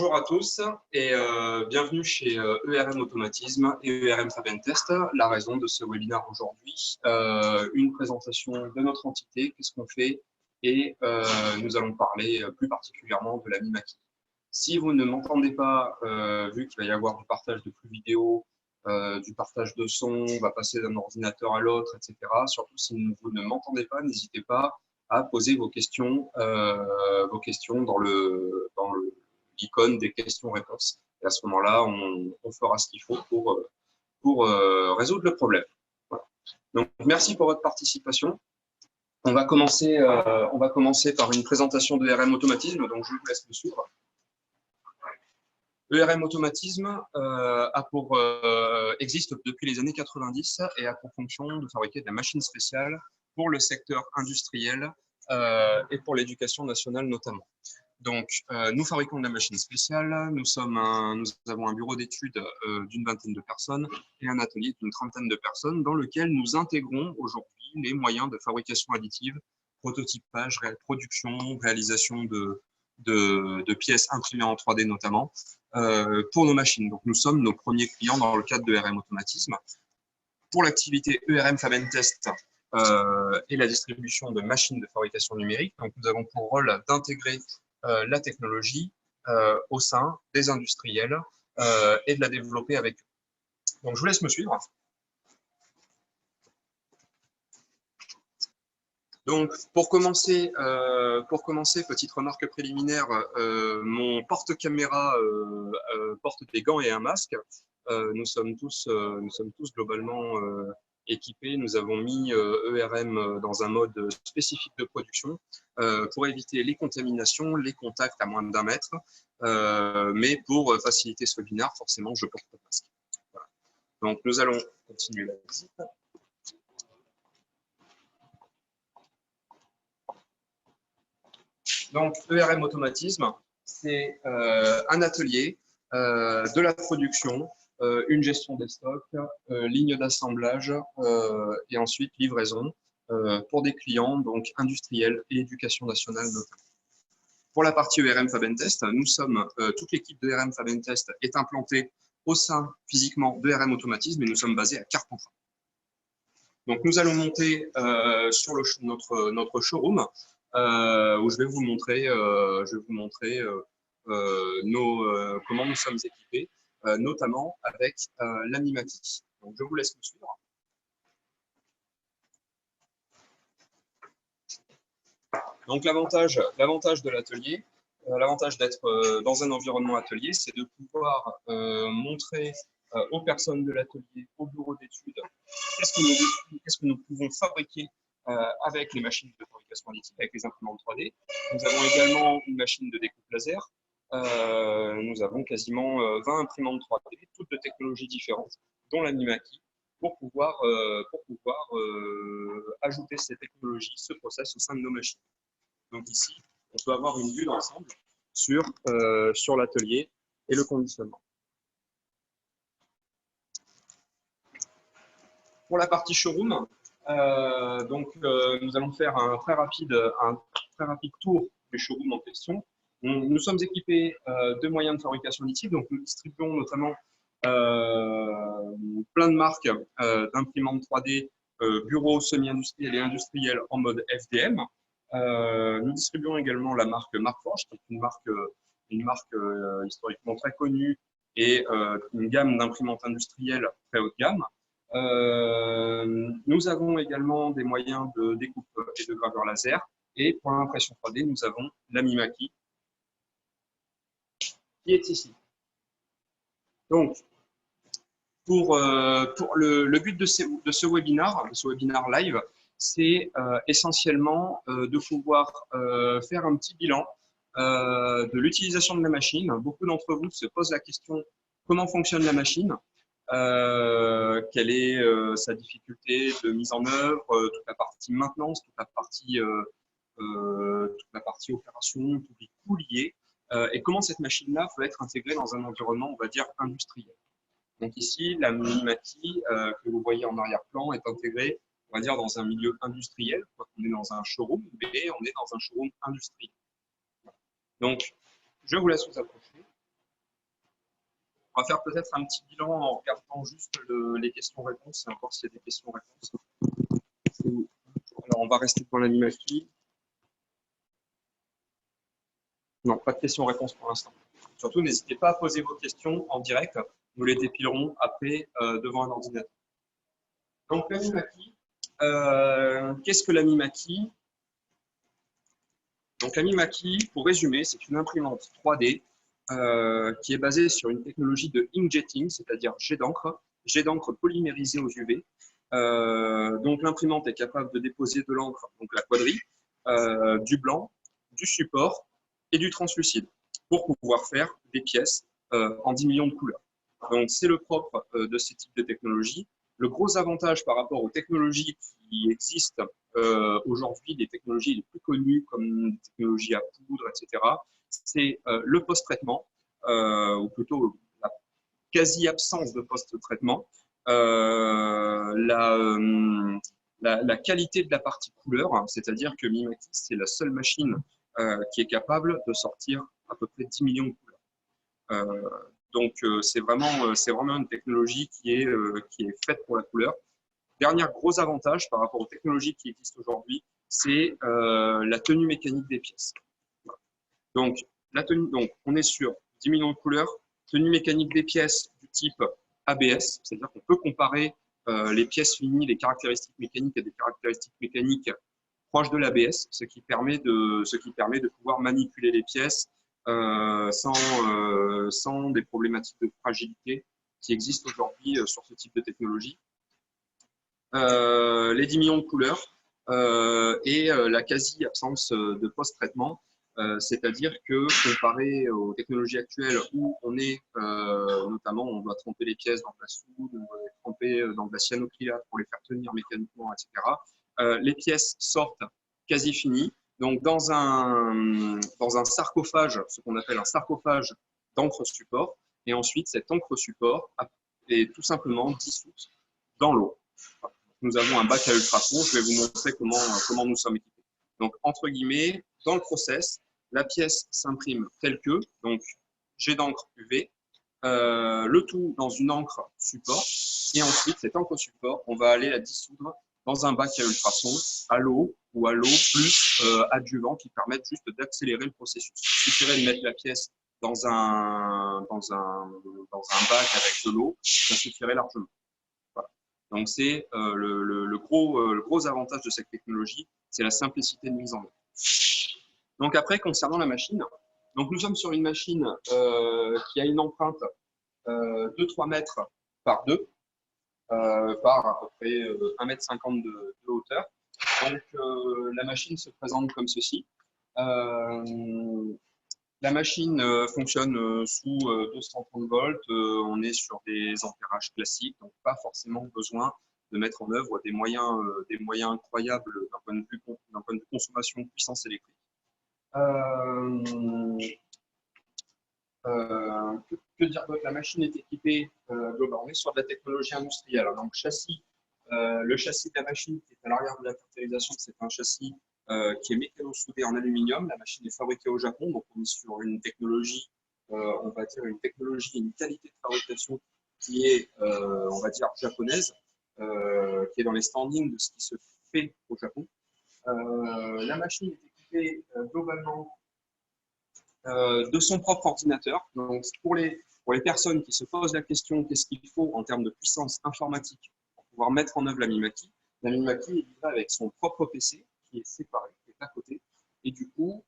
Bonjour à tous et bienvenue chez ERM Automatisme et ERM Fabentest. La raison de ce webinaire aujourd'hui, une présentation de notre entité, qu'est-ce qu'on fait, et nous allons parler plus particulièrement de la Mimaki. Si vous ne m'entendez pas, vu qu'il va y avoir du partage de flux vidéo, du partage de son, on va passer d'un ordinateur à l'autre, etc. Surtout si vous ne m'entendez pas, n'hésitez pas à poser vos questions dans l'icône des questions-réponses. Et à ce moment-là, on fera ce qu'il faut pour résoudre le problème. Voilà. Donc, merci pour votre participation. On va commencer par une présentation de ERM Automatisme, donc je vous laisse me suivre. ERM Automatisme existe depuis les années 90 et a pour fonction de fabriquer de la machine spéciale pour le secteur industriel et pour l'éducation nationale notamment. Donc, nous fabriquons de la machine spéciale, nous avons un bureau d'études d'une vingtaine de personnes et un atelier d'une trentaine de personnes dans lequel nous intégrons aujourd'hui les moyens de fabrication additive, prototypage, production, réalisation de pièces imprimées en 3D notamment, pour nos machines. Donc, nous sommes nos premiers clients dans le cadre de ERM Automatisme. Pour l'activité ERM Fabentest et la distribution de machines de fabrication numérique, donc nous avons pour rôle d'intégrer la technologie au sein des industriels et de la développer avec eux. Donc, je vous laisse me suivre. Donc, pour commencer, petite remarque préliminaire, mon porte-caméra porte des gants et un masque. Nous sommes tous globalement équipés. Nous avons mis ERM dans un mode spécifique de production pour éviter les contaminations, les contacts à moins d'1 mètre. Mais pour faciliter ce webinaire, forcément, je porte le masque. Voilà. Donc, nous allons continuer la visite. Donc, ERM Automatisme, c'est un atelier, de la production, une gestion des stocks, ligne d'assemblage et ensuite livraison pour des clients donc industriels et éducation nationale notamment. Pour la partie ERM Fabentest, toute l'équipe de ERM Fabentest est implantée au sein physiquement de ERM Automatisme et nous sommes basés à Carpentras. Donc, nous allons monter sur notre showroom où je vais vous montrer, comment nous sommes équipés, notamment avec la Mimaki. Donc, je vous laisse me suivre. Donc, l'avantage de l'atelier, l'avantage d'être dans un environnement atelier, c'est de pouvoir montrer aux personnes de l'atelier, au bureau d'études, qu'est-ce que nous pouvons fabriquer avec les machines de fabrication additive, avec les imprimantes 3D. Nous avons également une machine de découpe laser. Nous avons quasiment 20 imprimantes 3D, toutes de technologies différentes, dont la Mimaki, pour pouvoir ajouter ces technologies, ce process au sein de nos machines. Donc ici, on peut avoir une vue d'ensemble sur l'atelier et le conditionnement. Pour la partie showroom, nous allons faire un très rapide tour du showroom en question. Nous sommes équipés de moyens de fabrication additive, donc nous distribuons notamment plein de marques d'imprimantes 3D, bureaux semi-industriels et industriels en mode FDM. Nous distribuons également la marque Markforged, qui est une marque historiquement très connue et une gamme d'imprimantes industrielles très haut de gamme. Nous avons également des moyens de découpe et de gravure laser. Et pour l'impression 3D, nous avons la Mimaki qui est ici. Donc, pour le but de ce webinaire live, c'est essentiellement de pouvoir faire un petit bilan de l'utilisation de la machine. Beaucoup d'entre vous se posent la question comment fonctionne la machine, quelle est sa difficulté de mise en œuvre, toute la partie maintenance, toute la partie opération, tous les coûts liés, et comment cette machine-là peut être intégrée dans un environnement, on va dire, industriel. Donc ici, la Mimaki que vous voyez en arrière-plan est intégrée, on va dire, dans un milieu industriel. On est dans un showroom, mais on est dans un showroom industriel. Donc, je vous laisse vous approcher On va faire peut-être un petit bilan en regardant juste les questions-réponses, et encore s'il y a des questions-réponses. Alors, on va rester dans l'animation. Non, pas de questions-réponses pour l'instant. Surtout, n'hésitez pas à poser vos questions en direct. Nous les dépilerons après devant un ordinateur. Donc, l'Amimaki. Qu'est-ce que l'Amimaki? Donc, l'Amimaki, pour résumer, c'est une imprimante 3D qui est basée sur une technologie de inkjetting, c'est-à-dire jet d'encre polymérisé aux UV. Donc, l'imprimante est capable de déposer de l'encre, donc la quadrille, du blanc, du support et du translucide pour pouvoir faire des pièces en 10 millions de couleurs. Donc, c'est le propre de ces types de technologies. Le gros avantage par rapport aux technologies qui existent aujourd'hui, les technologies les plus connues comme les technologies à poudre, etc., c'est le post-traitement, ou plutôt la quasi-absence de post-traitement, la qualité de la partie couleur, hein, c'est-à-dire que Mimaki, c'est la seule machine qui est capable de sortir à peu près 10 millions de couleurs. Donc, c'est vraiment une technologie qui est faite pour la couleur. Dernier gros avantage par rapport aux technologies qui existent aujourd'hui, c'est la tenue mécanique des pièces. Donc, on est sur 10 millions de couleurs, tenue mécanique des pièces du type ABS, c'est-à-dire qu'on peut comparer les pièces finies, les caractéristiques mécaniques à des caractéristiques mécaniques proches de l'ABS, ce qui permet de pouvoir manipuler les pièces sans des problématiques de fragilité qui existent aujourd'hui sur ce type de technologie. Les 10 millions de couleurs et la quasi-absence de post-traitement, c'est-à-dire que comparé aux technologies actuelles où on est notamment, on doit tremper les pièces dans de la soude, on doit les tremper dans de la cyanocrylate pour les faire tenir mécaniquement, etc. Les pièces sortent quasi finies. Donc, dans un sarcophage, ce qu'on appelle un sarcophage d'encre support, et ensuite, cette encre support est tout simplement dissoute dans l'eau. Nous avons un bac à ultrasons. Je vais vous montrer comment nous sommes équipés. Donc, entre guillemets, dans le process, la pièce s'imprime telle que, donc jet d'encre UV, le tout dans une encre support. Et ensuite, cette encre support, on va aller la dissoudre dans un bac à ultrasons, à l'eau ou à l'eau plus adjuvant qui permettent juste d'accélérer le processus. Il suffirait de mettre la pièce dans un bac avec de l'eau, ça suffirait largement. Voilà. Donc, c'est le gros avantage de cette technologie, c'est la simplicité de mise en œuvre. Donc, après, concernant la machine, donc nous sommes sur une machine qui a une empreinte de 3 mètres par 2, par à peu près 1,50 m de hauteur. Donc, la machine se présente comme ceci. La machine fonctionne sous 230 volts. On est sur des ampérages classiques, donc pas forcément besoin de mettre en œuvre des moyens incroyables d'un point de vue consommation de puissance électrique. Que dire d'autre? La machine est équipée, on est sur de la technologie industrielle. Donc, le châssis de la machine qui est à l'arrière de la caractérisation, c'est un châssis qui est mécano-soudé en aluminium. La machine est fabriquée au Japon, donc on est sur une technologie, on va dire une technologie, une qualité de fabrication qui est, on va dire, japonaise, qui est dans les standings de ce qui se fait au Japon. La machine est équipée globalement de son propre ordinateur. Donc, pour les personnes qui se posent la question qu'est-ce qu'il faut en termes de puissance informatique pour pouvoir mettre en œuvre la Mimaki est livrée avec son propre PC qui est séparé, qui est à côté. Et du coup,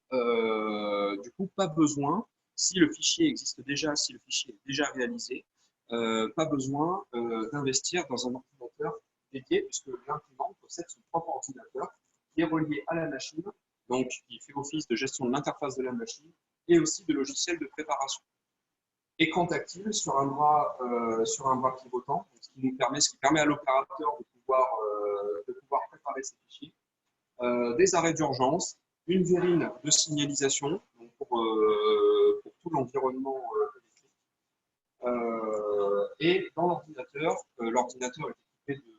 pas besoin, si le fichier existe déjà, si le fichier est déjà réalisé, pas besoin d'investir dans un ordinateur dédié, puisque l'imprimante possède son propre ordinateur qui est relié à la machine, donc qui fait office de gestion de l'interface de la machine et aussi de logiciels de préparation. Écran tactile sur un bras pivotant, ce qui permet à l'opérateur de pouvoir préparer ses fichiers. Des arrêts d'urgence, une verrine de signalisation donc pour tout l'environnement électrique. Et dans l'ordinateur est équipé du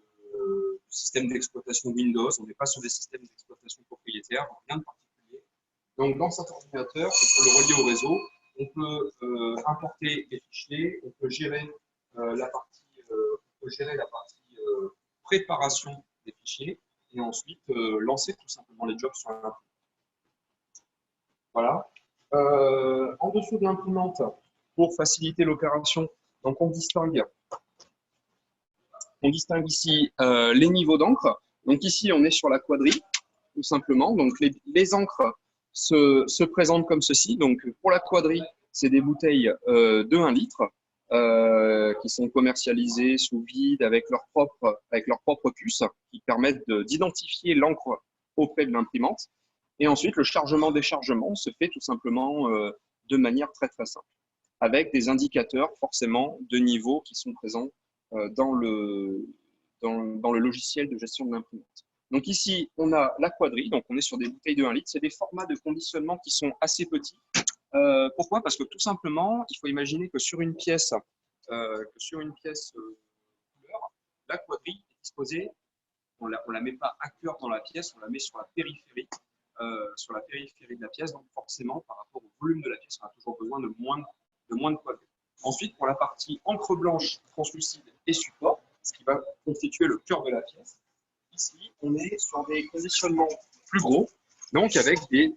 système d'exploitation Windows. On n'est pas sur des systèmes d'exploitation propriétaires, rien de particulier. Donc, dans cet ordinateur, pour le relier au réseau, on peut importer des fichiers, on peut gérer la partie, préparation des fichiers et ensuite lancer tout simplement les jobs sur l'imprimante. Voilà. En dessous de l'imprimante, pour faciliter l'opération, donc on distingue ici les niveaux d'encre. Donc ici, on est sur la quadrille, tout simplement. Donc les encres se présentent comme ceci. Donc pour la quadrille, c'est des bouteilles de 1 litre qui sont commercialisées sous vide avec leur propre puce qui permettent d'identifier l'encre auprès de l'imprimante. Et ensuite, le chargement-déchargement se fait tout simplement de manière très très simple, avec des indicateurs forcément de niveau qui sont présents dans le logiciel de gestion de l'imprimante. Donc ici, on a la quadrille, donc on est sur des bouteilles de 1 litre. C'est des formats de conditionnement qui sont assez petits. Pourquoi? Parce que tout simplement, il faut imaginer que sur une pièce, couleur, la quadrille est disposée, on la met pas à cœur dans la pièce, on la met sur la périphérie de la pièce. Donc forcément, par rapport au volume de la pièce, on a toujours besoin de moins de quadrille. Ensuite, pour la partie encre blanche, translucide et support, ce qui va constituer le cœur de la pièce, ici, on est sur des conditionnements plus gros, donc avec des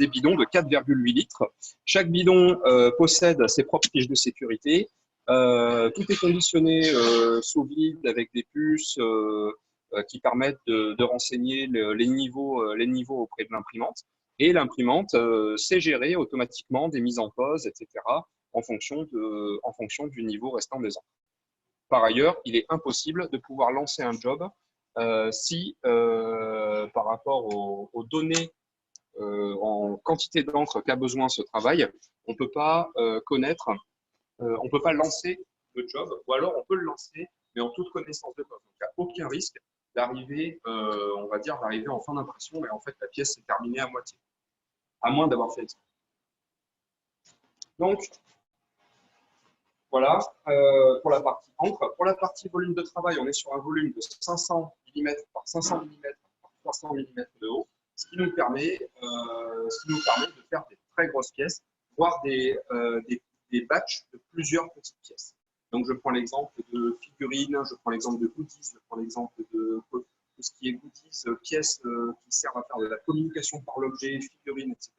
bidons de 4,8 litres. Chaque bidon possède ses propres fiches de sécurité. Tout est conditionné sous vide avec des puces qui permettent de renseigner les niveaux auprès de l'imprimante. Et l'imprimante sait gérer automatiquement des mises en pause, etc., en fonction du niveau restant des encres. Par ailleurs, il est impossible de pouvoir lancer un job si, par rapport aux données en quantité d'encre qu'a besoin ce travail, on ne peut pas on peut pas lancer le job, ou alors on peut le lancer, mais en toute connaissance de cause. Donc, il n'y a aucun risque d'arriver, on va dire, d'arriver en fin d'impression, et en fait, la pièce est terminée à moitié, à moins d'avoir fait exprès. Donc, voilà, pour la partie encre. Pour la partie volume de travail, on est sur un volume de 500 mm par 500 mm par 300 mm de haut, ce qui nous permet de faire des très grosses pièces, voire des batchs de plusieurs petites pièces. Donc, je prends l'exemple de figurines, je prends l'exemple de goodies, je prends l'exemple de tout ce qui est goodies, pièces qui servent à faire de la communication par l'objet, figurines, etc.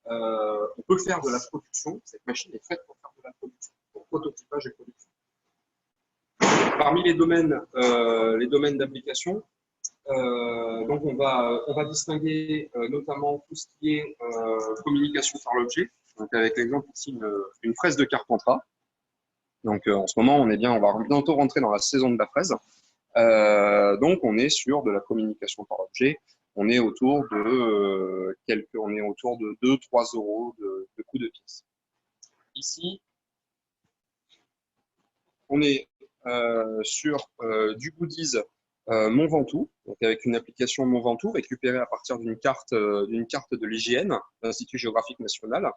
On peut faire de la production. Cette machine est faite pour faire de la production, pour prototypage et production. Parmi les domaines d'application, donc on va distinguer notamment tout ce qui est communication par l'objet. Donc avec l'exemple ici, une fraise de Carpentras. Donc en ce moment, on va bientôt rentrer dans la saison de la fraise. Donc on est sur de la communication par objet. On est autour de 2-3 euros de coût de pièce. Ici, on est sur du goodies Mont Ventoux, donc avec une application Mont Ventoux récupérée à partir d'une carte de l'IGN, l'Institut géographique national,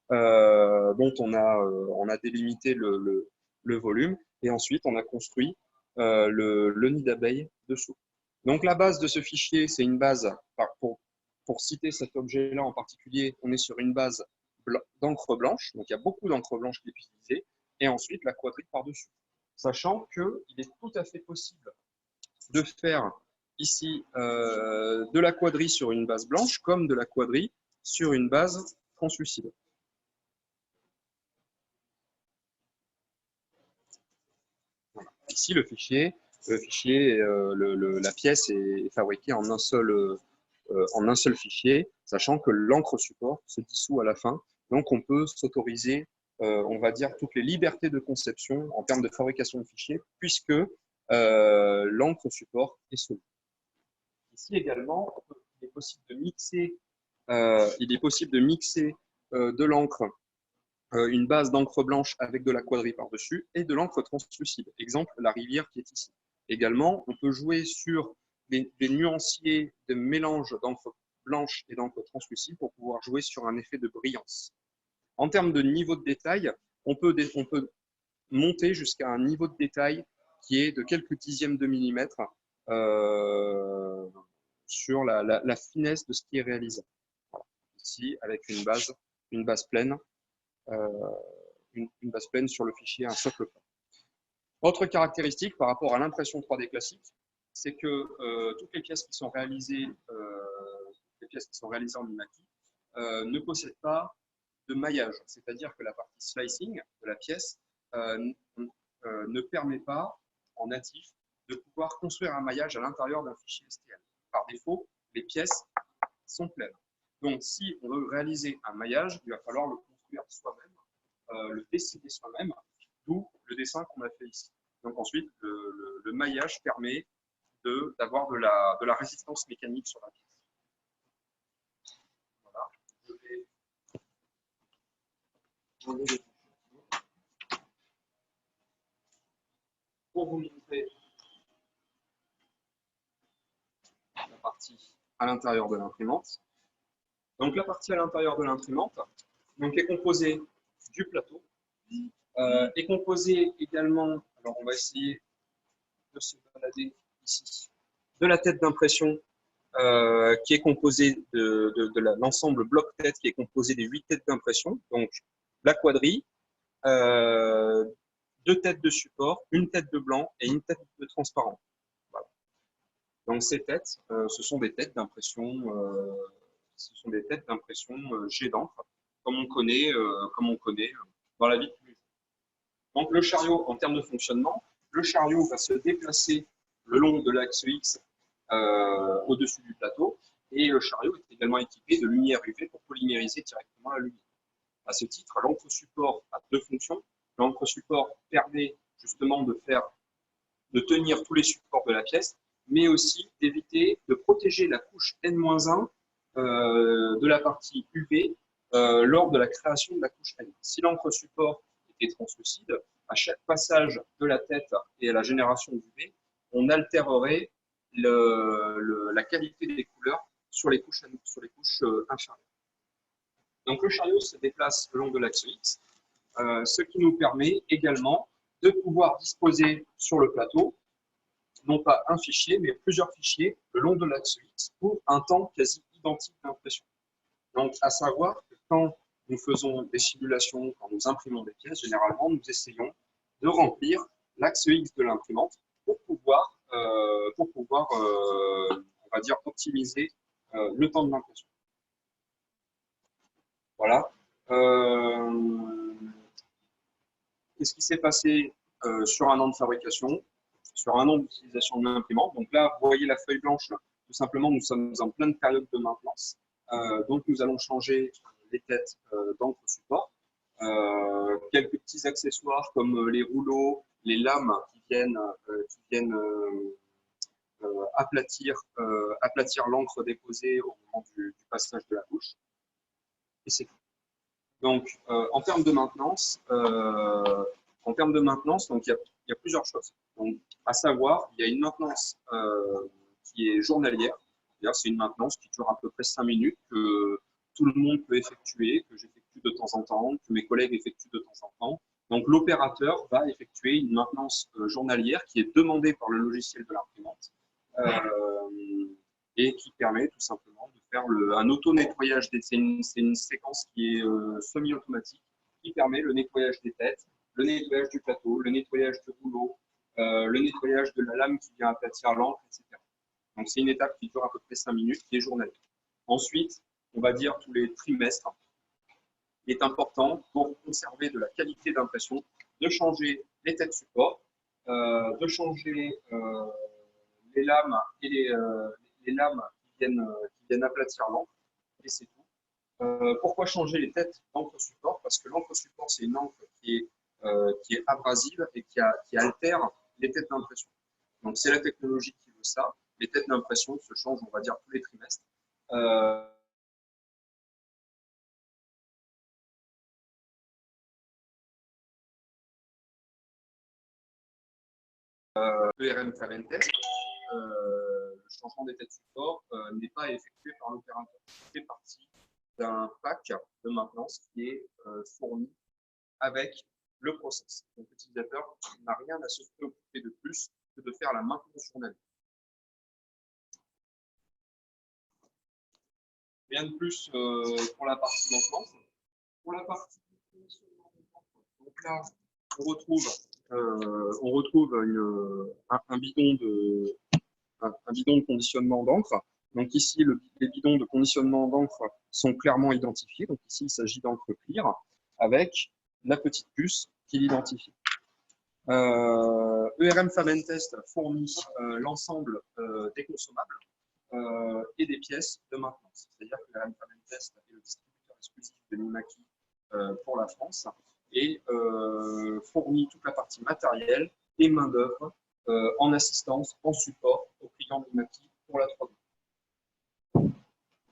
dont on a délimité le volume, et ensuite on a construit le nid d'abeilles dessous. Donc la base de ce fichier, c'est une base, pour citer cet objet-là en particulier, on est sur une base d'encre blanche, donc il y a beaucoup d'encre blanche qui est utilisée, et ensuite la quadrille par-dessus. Sachant qu'il est tout à fait possible de faire ici de la quadrille sur une base blanche, comme de la quadrille sur une base translucide. Voilà. Ici, la pièce est fabriquée en un seul fichier, sachant que l'encre support se dissout à la fin. Donc, on peut s'autoriser, on va dire, toutes les libertés de conception en termes de fabrication de fichiers, puisque l'encre support est solide. Ici également, il est possible de mixer de l'encre, une base d'encre blanche avec de la quadrille par-dessus et de l'encre translucide. Exemple, la rivière qui est ici. Également, on peut jouer sur des nuanciers de mélange d'encre blanche et d'encre translucide pour pouvoir jouer sur un effet de brillance. En termes de niveau de détail, on peut monter jusqu'à un niveau de détail qui est de quelques dixièmes de millimètre sur la finesse de ce qui est réalisé. Voilà. Ici, avec une base pleine une base pleine sur le fichier, un socle plat. Autre caractéristique par rapport à l'impression 3D classique, c'est que toutes les pièces qui sont réalisées, en Mimaki ne possèdent pas de maillage, c'est-à-dire que la partie slicing de la pièce ne permet pas en natif de pouvoir construire un maillage à l'intérieur d'un fichier STL. Par défaut, les pièces sont pleines. Donc, si on veut réaliser un maillage, il va falloir le construire soi-même, le dessiner soi-même, d'où le dessin qu'on a fait ici. Donc ensuite, le maillage permet d'avoir de la résistance mécanique sur la pièce. Voilà. Je vais enlever les touches pour vous montrer la partie à l'intérieur de l'imprimante. Donc la partie à l'intérieur de l'imprimante est composée du plateau, est composée également, alors on va essayer de se balader ici, de la tête d'impression qui est composée de l'ensemble bloc-tête qui est composé des 8 têtes d'impression, donc la quadrille, 2 têtes de support, une tête de blanc et une tête de transparent. Voilà. Donc ces têtes, ce sont des têtes d'impression jet d'encre, comme on connaît dans la vie de tous les jours. Donc le chariot, en termes de fonctionnement, le chariot va se déplacer le long de l'axe X au-dessus du plateau, et le chariot est également équipé de lumière UV pour polymériser directement la lumière. À ce titre, l'encre support a 2 fonctions. L'encre support permet justement de tenir tous les supports de la pièce, mais aussi d'éviter de protéger la couche N-1 de la partie UV lors de la création de la couche N. Si l'encre support était translucide, à chaque passage de la tête et à la génération d'UV, on altérerait la qualité des couleurs sur les couches inférieures. Donc le chariot se déplace le long de l'axe X, ce qui nous permet également de pouvoir disposer sur le plateau, non pas un fichier, mais plusieurs fichiers le long de l'axe X pour un temps quasi identique d'impression. Donc à savoir que quand nous faisons des simulations, quand nous imprimons des pièces, généralement nous essayons de remplir l'axe X de l'imprimante pour pouvoir on va dire, optimiser le temps de l'impression. Voilà. Qu'est-ce qui s'est passé sur un an de fabrication, sur un an d'utilisation de l'imprimante? Donc là, vous voyez la feuille blanche, tout simplement, nous sommes en pleine période de maintenance. Donc nous allons changer les têtes d'encre support. Quelques petits accessoires comme les rouleaux, les lames qui viennent aplatir l'encre déposée au moment du passage de la couche. Et c'est tout. Donc, en termes de maintenance, donc il y a plusieurs choses. Donc, à savoir, il y a une maintenance qui est journalière. C'est une maintenance qui dure à peu près 5 minutes, que tout le monde peut effectuer, que j'effectue de temps en temps, que mes collègues effectuent de temps en temps. Donc, l'opérateur va effectuer une maintenance journalière qui est demandée par le logiciel de l'imprimante et qui permet tout simplement de faire un auto-nettoyage. C'est une séquence qui est semi-automatique qui permet le nettoyage des têtes, le nettoyage du plateau, le nettoyage du rouleau, le nettoyage de la lame qui vient aplatir l'encre, etc. Donc, c'est une étape qui dure à peu près 5 minutes, qui est journalière. Ensuite, on va dire tous les trimestres, il est important pour conserver de la qualité d'impression de changer les têtes support, de changer les lames et les lames qui viennent aplatir l'encre, et c'est tout. Pourquoi changer les têtes d'encre support? Parce que l'encre support, c'est une encre qui est abrasive et qui altère les têtes d'impression. Donc, c'est la technologie qui veut ça. Les têtes d'impression se changent, on va dire, tous les trimestres. ERM Ferrentes, le changement des têtes support n'est pas effectué par l'opérateur. Il fait partie d'un pack de maintenance qui est fourni avec le process. Donc l'utilisateur n'a rien à se préoccuper de plus que de faire la maintenance journalière. Rien de plus pour la partie maintenance. Pour la partie là, on retrouve un bidon de conditionnement d'encre. Donc ici, les bidons de conditionnement d'encre sont clairement identifiés. Donc ici, il s'agit d'encre clear avec la petite puce qui l'identifie. ERM Famentest fournit l'ensemble des consommables et des pièces de maintenance. C'est-à-dire que ERM Famentest est le distributeur exclusif de Mimaki pour la France et fournit toute la partie matérielle et main-d'œuvre en assistance, en support aux clients Mimaki pour la 3D.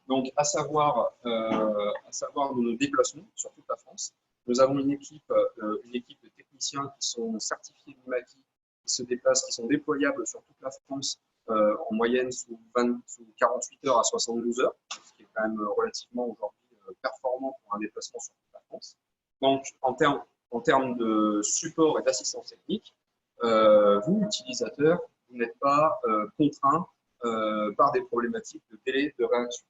Donc, à savoir nous nous déplaçons sur toute la France. Nous avons une équipe de techniciens qui sont certifiés Mimaki, qui se déplacent, qui sont déployables sur toute la France en moyenne sous 48 heures à 72 heures, ce qui est quand même relativement aujourd'hui performant pour un déplacement sur toute la France. Donc, en termes de support et d'assistance technique, vous, utilisateurs, vous n'êtes pas contraints par des problématiques de délai de réaction,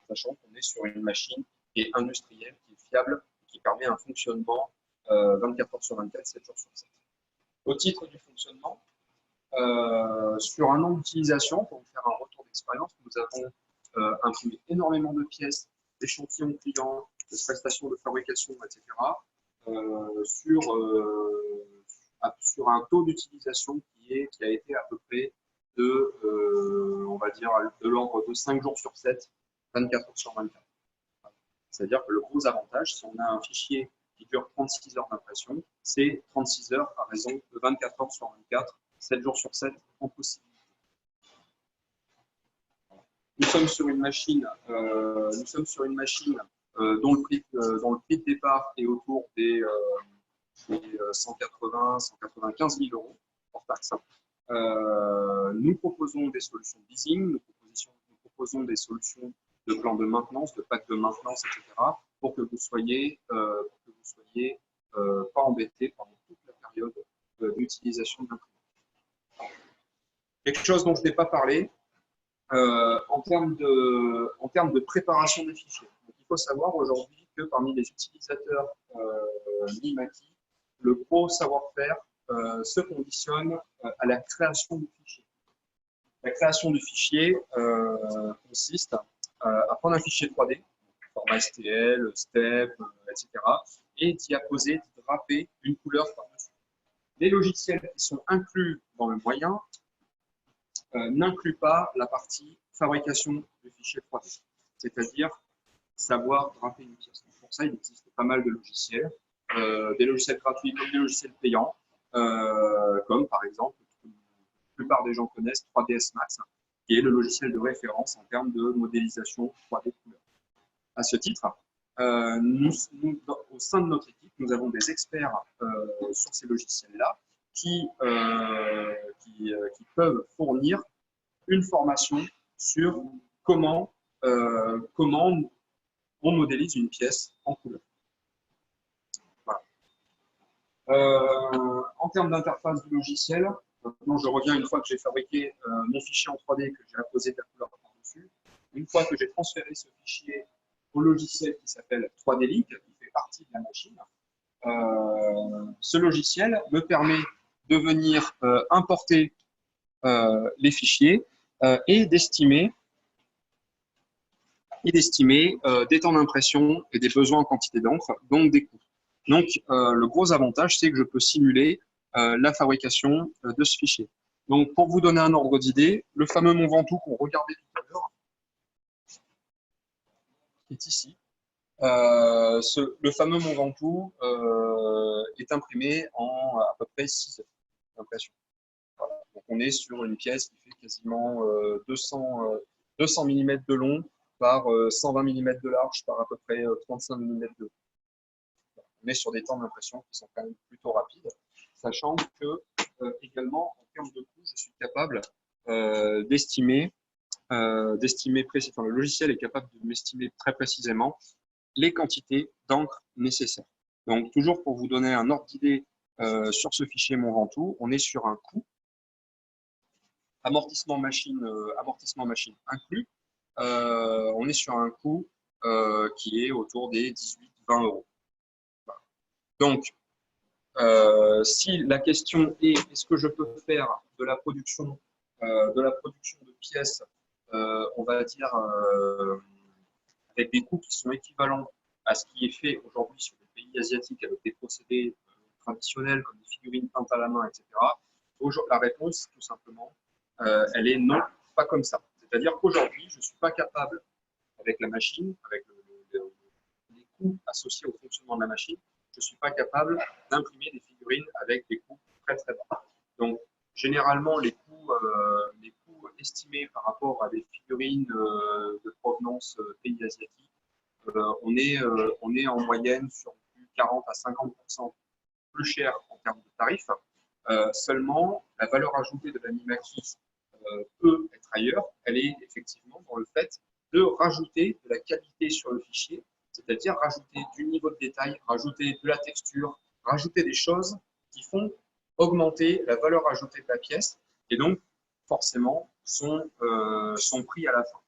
sachant qu'on est sur une machine qui est industrielle, qui est fiable, qui permet un fonctionnement 24 heures sur 24, 7 jours sur 7. Au titre du fonctionnement, sur un an d'utilisation, pour vous faire un retour d'expérience, nous avons imprimé énormément de pièces, d'échantillons clients, de prestations de fabrication, etc. Sur un taux d'utilisation qui a été à peu près de, on va dire, de l'ordre de 5 jours sur 7, 24 heures sur 24. C'est-à-dire que le gros avantage, si on a un fichier qui dure 36 heures d'impression, c'est 36 heures à raison de 24 heures sur 24, 7 jours sur 7 en possibilité. Nous sommes sur une machine, dont le prix de départ est autour des 195 000 euros hors taxe. Nous proposons des solutions de leasing, nous proposons des solutions de plan de maintenance, de pack de maintenance, etc., pour que vous soyez pas embêtés pendant toute la période d'utilisation de l'imprimante. Quelque chose dont je n'ai pas parlé, en termes de préparation des fichiers. Donc, il faut savoir aujourd'hui que parmi les utilisateurs Mimaki, le gros savoir-faire se conditionne à la création du fichier. La création du fichier consiste à prendre un fichier 3D, format STL, STEP, etc., et d'y apposer, d'y draper une couleur par-dessus. Les logiciels qui sont inclus dans le moyen n'incluent pas la partie fabrication du fichier 3D, c'est-à-dire savoir draper une pièce. Donc pour ça, il existe pas mal de logiciels, des logiciels gratuits comme des logiciels payants, comme par exemple, la plupart des gens connaissent 3ds Max, qui est le logiciel de référence en termes de modélisation 3D couleur. À ce titre, au sein de notre équipe, nous avons des experts sur ces logiciels-là qui peuvent fournir une formation sur comment on modélise une pièce en couleur. Voilà. En termes d'interface du logiciel, maintenant je reviens une fois que j'ai fabriqué mon fichier en 3D, que j'ai apposé de la couleur par-dessus. Une fois que j'ai transféré ce fichier au logiciel qui s'appelle 3D Link, qui fait partie de la machine, ce logiciel me permet de venir importer les fichiers et d'estimer des temps d'impression et des besoins en quantité d'encre, donc des coûts. Donc, le gros avantage, c'est que je peux simuler la fabrication de ce fichier. Donc, pour vous donner un ordre d'idée, le fameux Mont Ventoux qu'on regardait tout à l'heure, qui est ici, le fameux Mont Ventoux est imprimé en à peu près 6 heures d'impression. Voilà. Donc, on est sur une pièce qui fait quasiment 200 mm de long par 120 mm de large par à peu près 35 mm de haut. On est sur des temps d'impression qui sont quand même plutôt rapides, sachant que également en termes de coût, je suis capable d'estimer précisément, le logiciel est capable de m'estimer très précisément les quantités d'encre nécessaires. Donc toujours pour vous donner un ordre d'idée sur ce fichier Mont Ventoux, on est sur un coût amortissement machine inclus. On est sur un coût qui est autour des 18-20 euros. Voilà. Donc, Si la question est est-ce que je peux faire de la production de pièces, on va dire, avec des coûts qui sont équivalents à ce qui est fait aujourd'hui sur les pays asiatiques avec des procédés traditionnels comme des figurines peintes à la main, etc. La réponse, tout simplement, elle est non, pas comme ça. C'est-à-dire qu'aujourd'hui, je ne suis pas capable, avec la machine, avec les coûts associés au fonctionnement de la machine, je ne suis pas capable d'imprimer des figurines avec des coûts très très bas. Donc, généralement, les coûts estimés par rapport à des figurines de provenance pays asiatiques, on est en moyenne sur du 40 à 50% plus cher en termes de tarifs. Seulement, la valeur ajoutée de l'animaki peut être ailleurs. Elle est effectivement dans le fait de rajouter de la qualité sur le fichier, c'est-à-dire rajouter du niveau de détail, rajouter de la texture, rajouter des choses qui font augmenter la valeur ajoutée de la pièce et donc forcément son prix à la fin.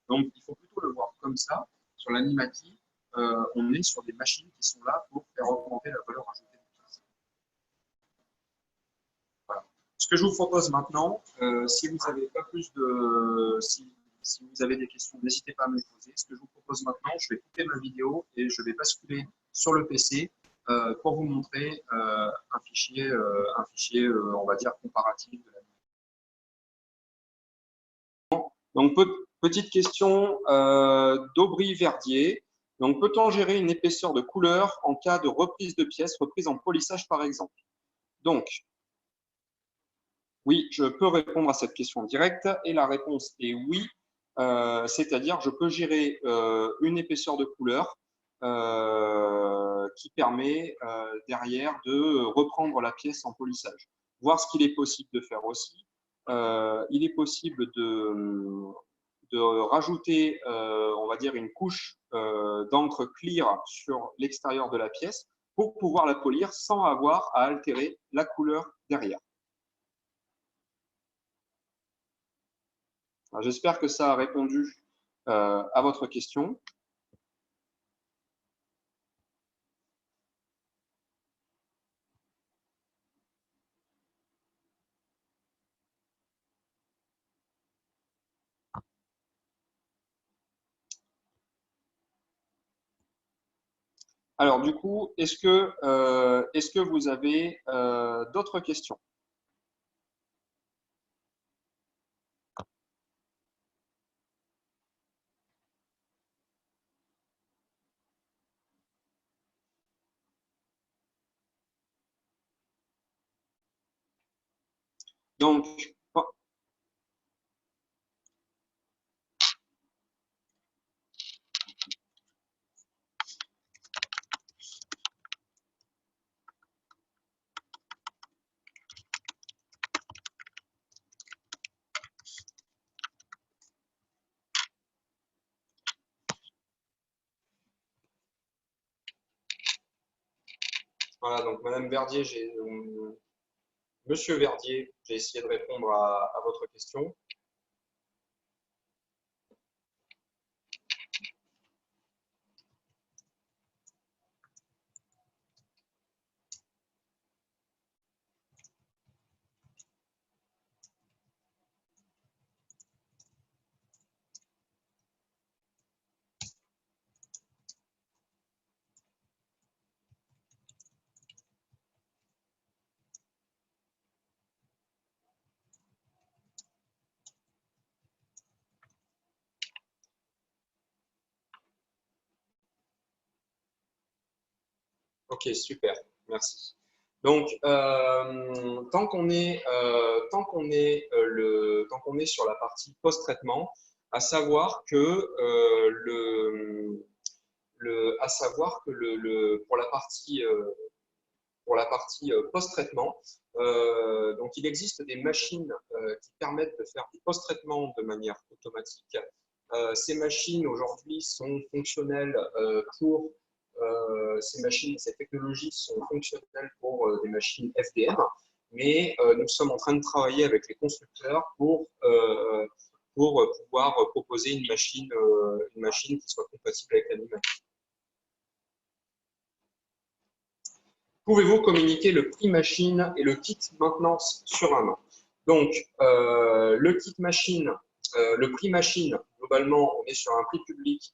Donc il faut plutôt le voir comme ça. Sur l'animaki, on est sur des machines qui sont là pour faire augmenter la valeur ajoutée de la pièce. Voilà. Ce que je vous propose maintenant, si vous n'avez pas plus de... Si vous avez des questions, n'hésitez pas à me les poser. Ce que je vous propose maintenant, je vais couper ma vidéo et je vais basculer sur le PC pour vous montrer un fichier, on va dire, comparatif de la. Donc, petite question d'Aubry Verdier. Donc, peut-on gérer une épaisseur de couleur en cas de reprise de pièces, reprise en polissage par exemple? Donc, oui, je peux répondre à cette question directe et la réponse est oui. C'est-à-dire je peux gérer une épaisseur de couleur qui permet derrière de reprendre la pièce en polissage. Voir ce qu'il est possible de faire aussi. Il est possible de rajouter, on va dire, une couche d'encre clear sur l'extérieur de la pièce pour pouvoir la polir sans avoir à altérer la couleur derrière. J'espère que ça a répondu à votre question. Alors, du coup, est-ce que vous avez d'autres questions? Donc, voilà, donc Madame Verdier, Monsieur Verdier, j'ai essayé de répondre à votre question. Ok, super, merci. Donc, tant qu'on est sur la partie post-traitement, à savoir que pour la partie post-traitement, donc il existe des machines qui permettent de faire du post-traitement de manière automatique. Ces machines aujourd'hui sont fonctionnelles pour ces technologies sont fonctionnelles pour des machines FDM, mais nous sommes en train de travailler avec les constructeurs pour pouvoir proposer une machine qui soit compatible avec l'animatique. Pouvez-vous communiquer le prix machine et le kit maintenance sur un an? Donc, le kit machine, le prix machine, globalement, on est sur un prix public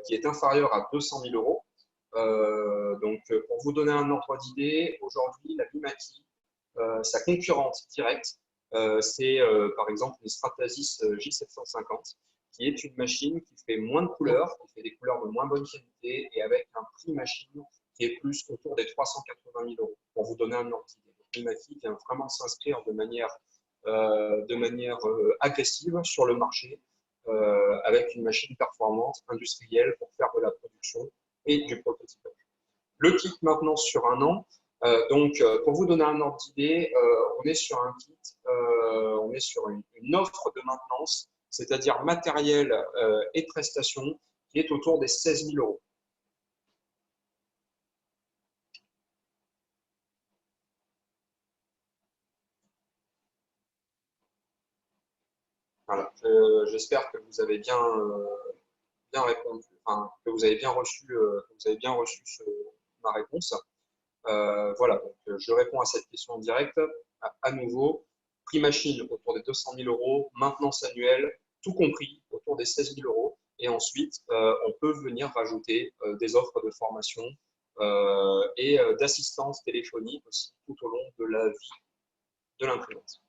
qui est inférieur à 200 000 euros. Donc, pour vous donner un ordre d'idée, aujourd'hui, la Mimaki, sa concurrente directe, c'est par exemple une Stratasys J750, qui est une machine qui fait moins de couleurs, qui fait des couleurs de moins bonne qualité et avec un prix machine qui est plus autour des 380 000 euros. Pour vous donner un ordre d'idée. Mimaki vient vraiment s'inscrire de manière agressive sur le marché avec une machine performante, industrielle pour faire de la production et du prototypage. Le kit maintenant sur un an. Pour vous donner un ordre d'idée, on est sur un kit, on est sur une offre de maintenance, c'est-à-dire matériel et prestations, qui est autour des 16 000 euros. Voilà. J'espère que vous avez bien répondu, enfin, que vous avez bien reçu, ma réponse. Voilà, donc je réponds à cette question en direct. À nouveau, prix machine autour des 200 000 euros, maintenance annuelle, tout compris autour des 16 000 euros. Et ensuite, on peut venir rajouter des offres de formation et d'assistance téléphonique aussi tout au long de la vie de l'imprimante.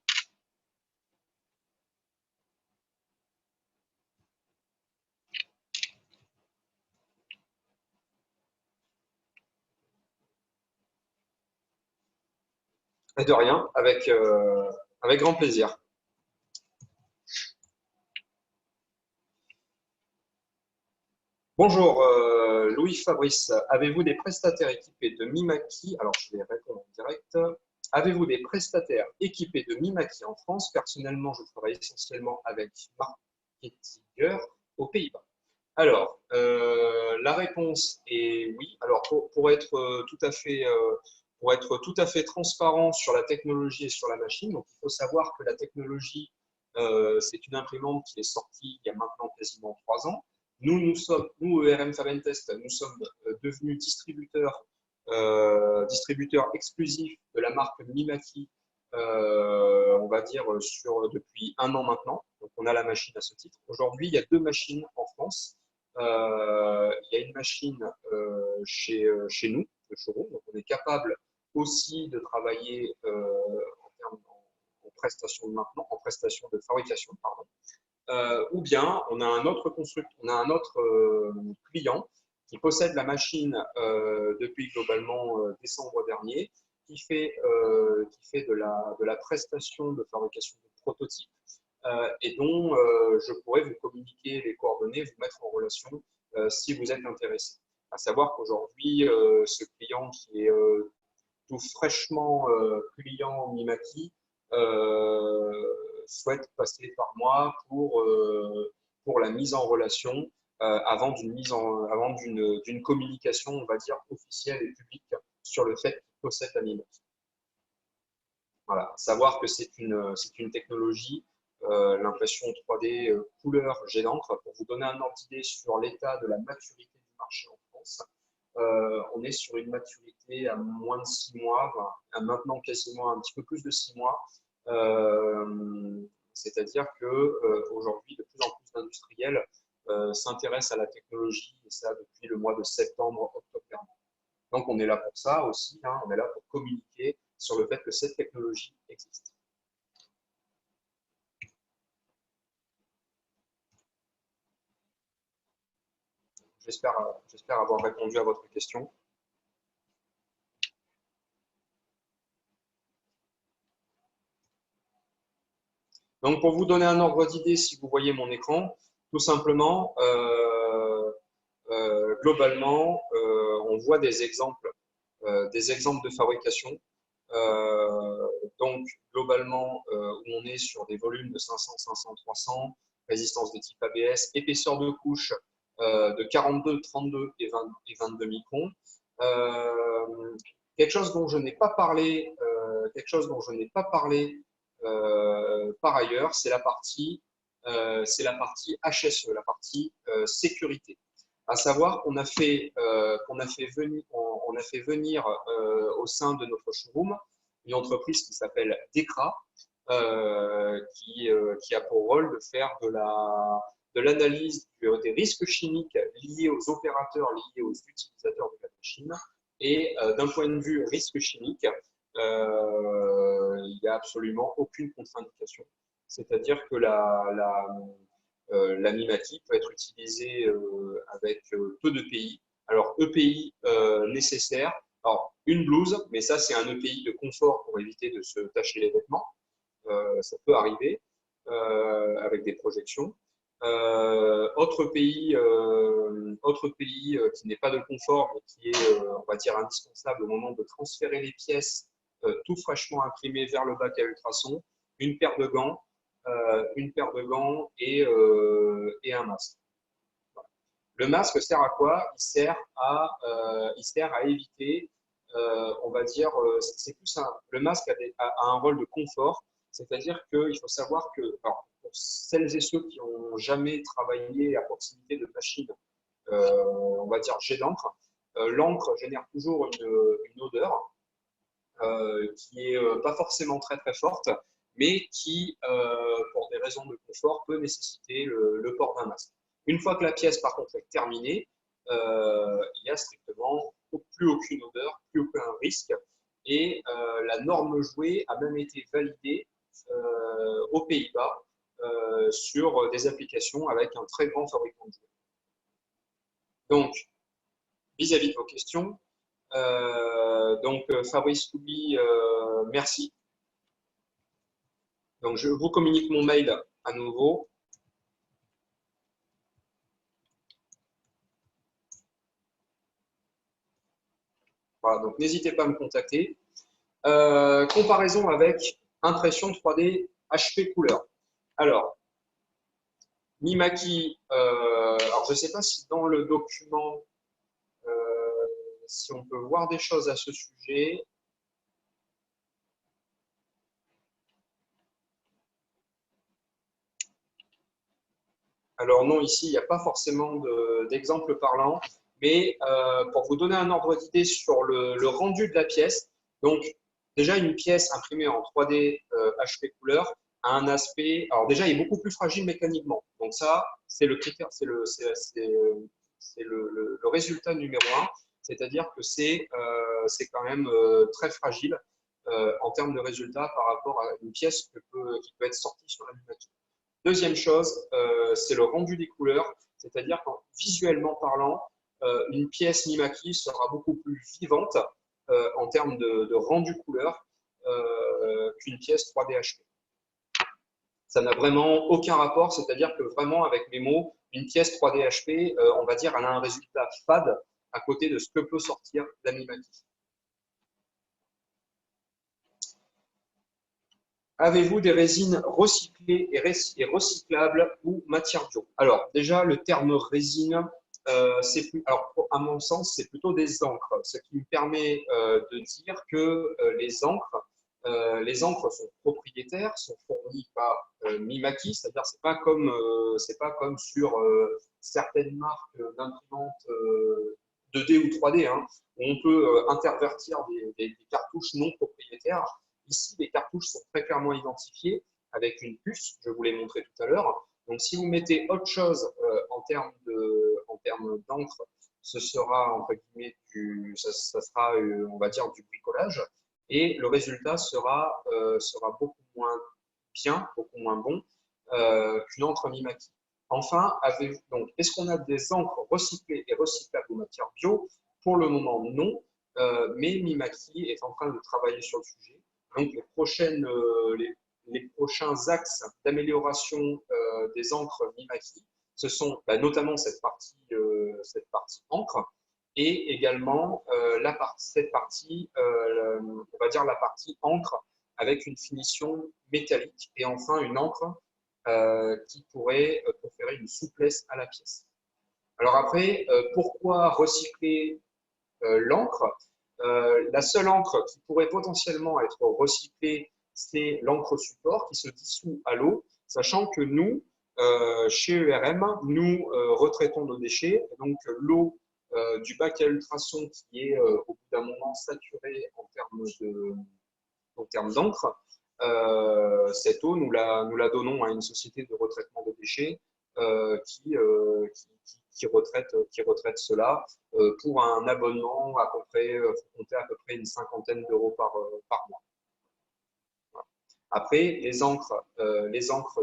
Et de rien, avec grand plaisir. Bonjour, Louis Fabrice. Avez-vous des prestataires équipés de Mimaki? Alors, je vais répondre en direct. Avez-vous des prestataires équipés de Mimaki en France? Personnellement, je travaille essentiellement avec Marketinger aux Pays-Bas. Alors, la réponse est oui. Alors, pour être tout à fait transparent sur la technologie et sur la machine, donc il faut savoir que la technologie, c'est une imprimante qui est sortie il y a maintenant quasiment 3 ans. Nous, ERM Fabentest, nous sommes devenus distributeurs exclusifs de la marque Mimaki, on va dire, depuis 1 an maintenant. Donc, on a la machine à ce titre. Aujourd'hui, il y a 2 machines en France. Il y a une machine chez nous, de showroom. Donc, on est capable aussi de travailler en prestation de maintenance, en prestation de fabrication, pardon. Ou bien on a un autre client qui possède la machine depuis globalement décembre dernier, qui fait de la prestation de fabrication de prototypes et dont je pourrais vous communiquer les coordonnées, vous mettre en relation si vous êtes intéressé. À savoir qu'aujourd'hui, ce client qui est tout fraîchement client Mimaki souhaite passer par moi pour la mise en relation avant d'une communication, on va dire, officielle et publique sur le fait qu'il possède la Mimaki. Voilà, savoir que c'est une technologie, l'impression 3D couleur jet d'encre. Pour vous donner un ordre d'idée sur l'état de la maturité du marché en France, on est sur une maturité à moins de 6 mois, à maintenant quasiment un petit peu plus de 6 mois. C'est-à-dire que aujourd'hui, de plus en plus d'industriels s'intéressent à la technologie, et ça depuis le mois de septembre, octobre dernier. Donc, on est là pour ça aussi, hein, on est là pour communiquer sur le fait que cette technologie existe. J'espère avoir répondu à votre question. Donc, pour vous donner un ordre d'idée, si vous voyez mon écran, tout simplement, globalement, on voit des exemples de fabrication. Donc, globalement, où on est sur des volumes de 500, 500, 300, résistance de type ABS, épaisseur de couche de 42, 32 et 22 microns. Quelque chose dont je n'ai pas parlé, par ailleurs, c'est la partie HSE, la partie sécurité. À savoir qu'on a fait venir, on a fait venir au sein de notre showroom une entreprise qui s'appelle Decra, qui a pour rôle de faire de l'analyse des risques chimiques liés aux opérateurs, liés aux utilisateurs de la machine. Et d'un point de vue risque chimique, il n'y a absolument aucune contre-indication. C'est-à-dire que la Mimaki peut être utilisée avec peu de pays. Alors, EPI nécessaire. Alors, une blouse, mais ça, c'est un EPI de confort pour éviter de se tacher les vêtements. Ça peut arriver avec des projections. Autre pays qui n'est pas de confort, mais qui est, on va dire, indispensable au moment de transférer les pièces tout fraîchement imprimées vers le bac à ultrasons, une paire de gants, et un masque. Le masque sert à quoi? Il sert à éviter, on va dire, c'est plus le masque a un rôle de confort, c'est-à-dire qu'il faut savoir que, alors, pour celles et ceux qui n'ont jamais travaillé à proximité de machines, on va dire jet d'encre, l'encre génère toujours une odeur qui est pas forcément très très forte, mais qui, pour des raisons de confort, peut nécessiter le port d'un masque. Une fois que la pièce, par contre, est terminée, il n'y a strictement plus aucune odeur, plus aucun risque. Et la norme jouet a même été validée aux Pays-Bas sur des applications avec un très grand fabricant de jouets. Donc, vis-à-vis de vos questions, Fabrice Toubi, merci. Donc, je vous communique mon mail à nouveau. Voilà, donc n'hésitez pas à me contacter. Comparaison avec impression 3D HP couleur. Alors, Mimaki, alors je ne sais pas si dans le document, si on peut voir des choses à ce sujet. Alors non, ici, il n'y a pas forcément d'exemple parlant, mais pour vous donner un ordre d'idée sur le rendu de la pièce, donc déjà une pièce imprimée en 3D HP couleur a un aspect, alors déjà, il est beaucoup plus fragile mécaniquement. Donc ça, c'est le critère, c'est le résultat numéro un, c'est-à-dire que c'est quand même très fragile en termes de résultats par rapport à une pièce qui peut être sortie sur la Mimaki. Deuxième chose, c'est le rendu des couleurs, c'est-à-dire qu'en visuellement parlant, une pièce Mimaki sera beaucoup plus vivante en termes de rendu couleur qu'une pièce 3D HP. Ça n'a vraiment aucun rapport, c'est-à-dire que vraiment avec mes mots, une pièce 3D HP, on va dire, elle a un résultat fade à côté de ce que peut sortir la Mimaki. Avez-vous des résines recyclées et recyclables ou matières bio? Alors, déjà, le terme résine, alors, à mon sens, c'est plutôt des encres, ce qui me permet de dire que les encres sont propriétaires, sont fournies par Mimaki, c'est-à-dire c'est pas comme sur certaines marques d'imprimantes 2D ou 3D, hein, où on peut intervertir des cartouches non propriétaires. Ici, les cartouches sont très clairement identifiées avec une puce, je vous l'ai montré tout à l'heure. Donc, si vous mettez autre chose en termes d'encre, ce sera, entre guillemets, ça sera, on va dire, du bricolage. Et le résultat sera beaucoup moins bien, beaucoup moins bon qu'une encre Mimaki. Enfin, donc, est-ce qu'on a des encres recyclées et recyclables aux matières bio? Pour le moment, non. Mais Mimaki est en train de travailler sur le sujet. Donc, les prochains axes d'amélioration des encres Mimaki, ce sont notamment cette partie encre et également cette partie, on va dire la partie encre avec une finition métallique et enfin une encre qui pourrait conférer une souplesse à la pièce. Alors après, pourquoi recycler l'encre? La seule encre qui pourrait potentiellement être recyclée, c'est l'encre support qui se dissout à l'eau, sachant que nous, Chez ERM, nous retraitons nos déchets. Donc, l'eau du bac à ultrasons qui est au bout d'un moment saturée en termes d'encre, cette eau, nous la donnons à une société de retraitement de déchets qui retraite cela pour un abonnement à peu près, faut compter à peu près une cinquantaine d'euros par mois. Voilà. Après, les encres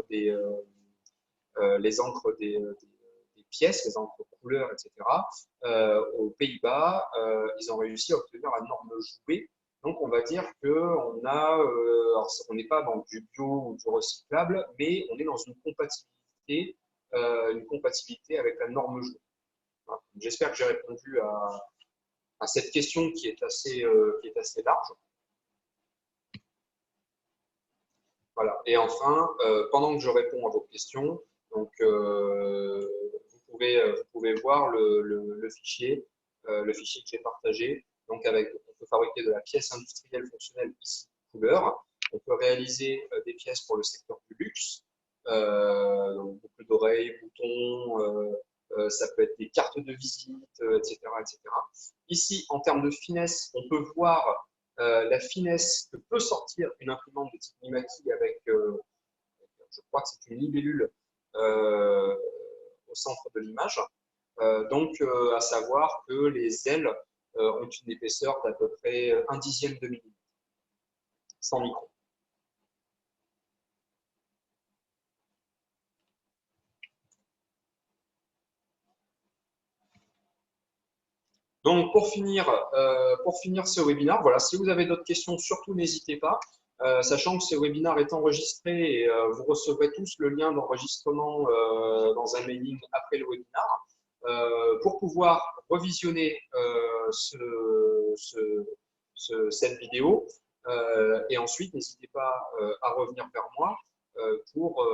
des pièces, les encres couleurs, etc. Aux Pays-Bas, ils ont réussi à obtenir la norme jouée. Donc, on va dire qu'on a, alors on n'est pas dans du bio ou du recyclable, mais on est dans une compatibilité avec la norme jouée. Voilà. J'espère que j'ai répondu à cette question qui est assez large. Voilà. Et enfin, pendant que je réponds à vos questions, donc, vous pouvez voir le fichier que j'ai partagé. Donc, on peut fabriquer de la pièce industrielle fonctionnelle ici, couleur. On peut réaliser des pièces pour le secteur du luxe, donc boucles d'oreilles, boutons, ça peut être des cartes de visite, etc., etc. Ici, en termes de finesse, on peut voir la finesse que peut sortir une imprimante de type Mimaki avec, je crois que c'est une libellule au centre de l'image. Donc, à savoir que les ailes ont une épaisseur d'à peu près 1/10 de millimètre, 100 microns. Donc, pour finir ce webinaire, voilà, si vous avez d'autres questions, surtout n'hésitez pas, sachant que ce webinaire est enregistré et vous recevrez tous le lien d'enregistrement dans un mailing après le webinaire. Pour pouvoir revisionner cette vidéo, et ensuite, n'hésitez pas à revenir vers moi pour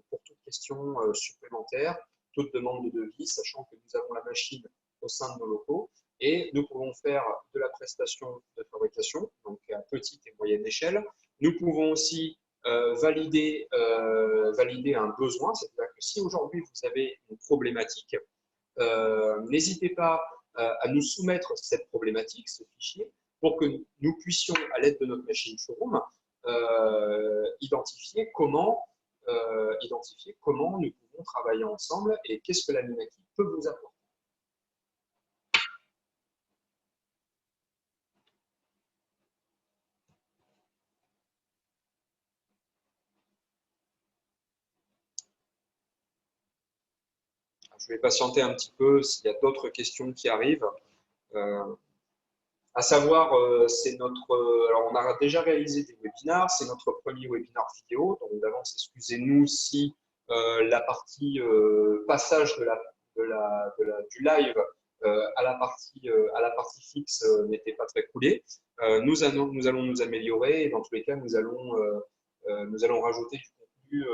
toute question supplémentaire, toute demande de devis, sachant que nous avons la machine au sein de nos locaux et nous pouvons faire de la prestation de fabrication, donc à petite et moyenne échelle. Nous pouvons aussi valider un besoin, c'est-à-dire que si aujourd'hui vous avez une problématique, n'hésitez pas à nous soumettre cette problématique, ce fichier, pour que nous puissions, à l'aide de notre machine showroom, identifier comment nous pouvons travailler ensemble et qu'est-ce que la Mimaki peut vous apporter. Je vais patienter un petit peu s'il y a d'autres questions qui arrivent. À savoir, alors on a déjà réalisé des webinars, c'est notre premier webinar vidéo, donc d'avance, excusez-nous si la partie passage du live à la partie fixe n'était pas très coulée. Nous allons nous améliorer et dans tous les cas, nous allons rajouter du contenu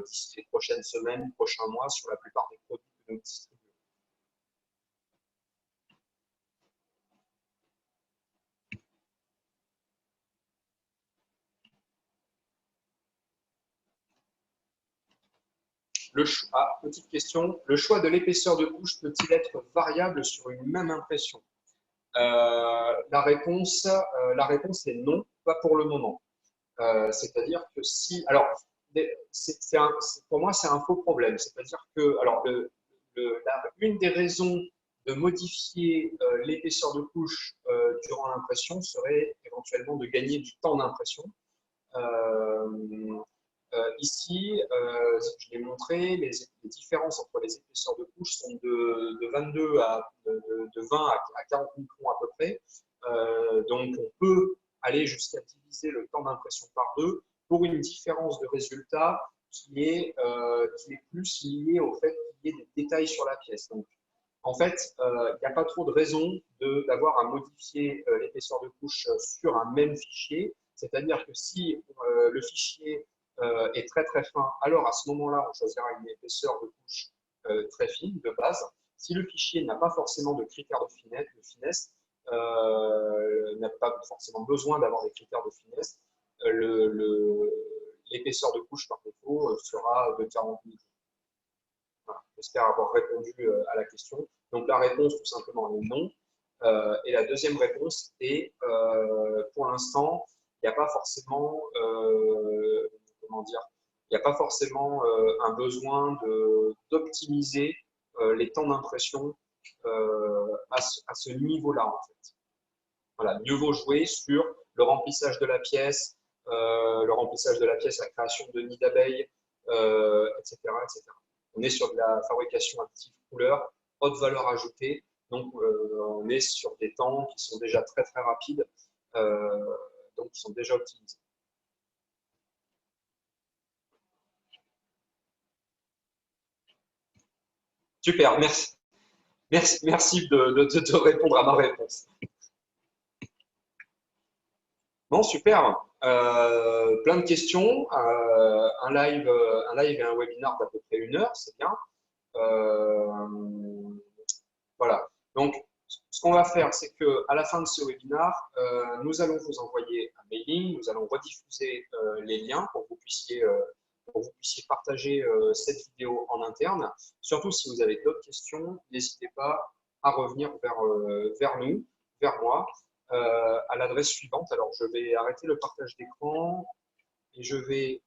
d'ici les prochaines semaines, prochains mois sur la plupart des produits que nous distribuons. Petite question, le choix de l'épaisseur de couche peut-il être variable sur une même impression? La réponse est non, pas pour le moment. C'est-à-dire que si, alors, pour moi, c'est un faux problème. C'est-à-dire que, alors, une des raisons de modifier l'épaisseur de couche durant l'impression serait éventuellement de gagner du temps d'impression. Ici, je l'ai montré, les différences entre les épaisseurs de couche sont de 20 à 40 microns à peu près. Donc, on peut aller jusqu'à diviser le temps d'impression par deux pour une différence de résultat qui est plus liée au fait qu'il y ait des détails sur la pièce. Donc, en fait, il n'y a pas trop de raison d'avoir à modifier l'épaisseur de couche sur un même fichier. C'est-à-dire que si le fichier est très très fin, alors à ce moment-là, on choisira une épaisseur de couche très fine de base. Si le fichier n'a pas forcément de critères de finesse, n'a pas forcément besoin d'avoir des critères de finesse, l'épaisseur de couche par défaut sera de 40 mm. Voilà. J'espère avoir répondu à la question. Donc la réponse tout simplement est non. Et la deuxième réponse est, pour l'instant, il n'y a pas forcément, comment dire, il n'y a pas forcément un besoin d'optimiser les temps d'impression à ce niveau-là, en fait. Voilà, mieux vaut jouer sur le remplissage de la pièce, la création de nids d'abeilles, etc., etc. On est sur de la fabrication active couleur, haute valeur ajoutée, donc on est sur des temps qui sont déjà très très rapides, donc qui sont déjà optimisés. Super, merci. Merci de répondre à ma réponse. Bon, super. Plein de questions. Un live et un webinar d'à peu près 1 heure, c'est bien. Voilà. Donc, ce qu'on va faire, c'est qu'à la fin de ce webinar, nous allons vous envoyer un mailing, nous allons rediffuser les liens pour que vous puissiez partager cette vidéo en interne. Surtout si vous avez d'autres questions, n'hésitez pas à revenir vers nous, vers moi, à l'adresse suivante. Alors, je vais arrêter le partage d'écran et je vais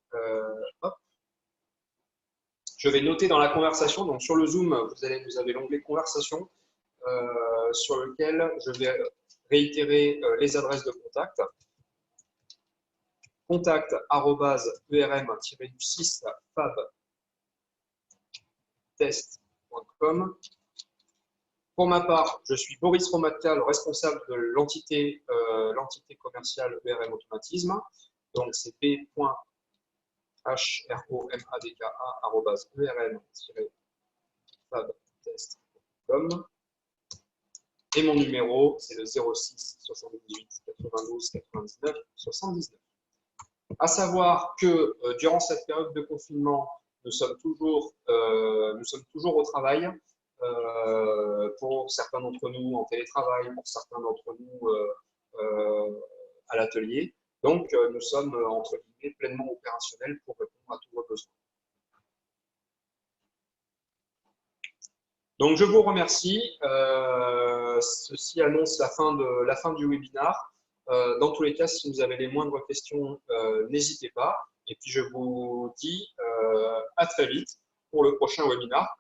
noter dans la conversation. Donc, sur le Zoom, vous avez l'onglet conversation sur lequel je vais réitérer les adresses de contact. contact@erm-6fabtest.com. Pour ma part, je suis Boris Romatka, le responsable de l'entité commerciale ERM Automatisme. Donc, c'est b.hromadka@erm-fabtest.com. Et mon numéro, c'est le 06 78 92 99 79. À savoir que durant cette période de confinement, nous sommes toujours au travail. Pour certains d'entre nous en télétravail, pour certains d'entre nous à l'atelier. Donc, nous sommes entre guillemets pleinement opérationnels pour répondre à tous vos besoins. Donc, je vous remercie. Ceci annonce la fin du webinar. Dans tous les cas, si vous avez les moindres questions, n'hésitez pas. Et puis, je vous dis à très vite pour le prochain webinar.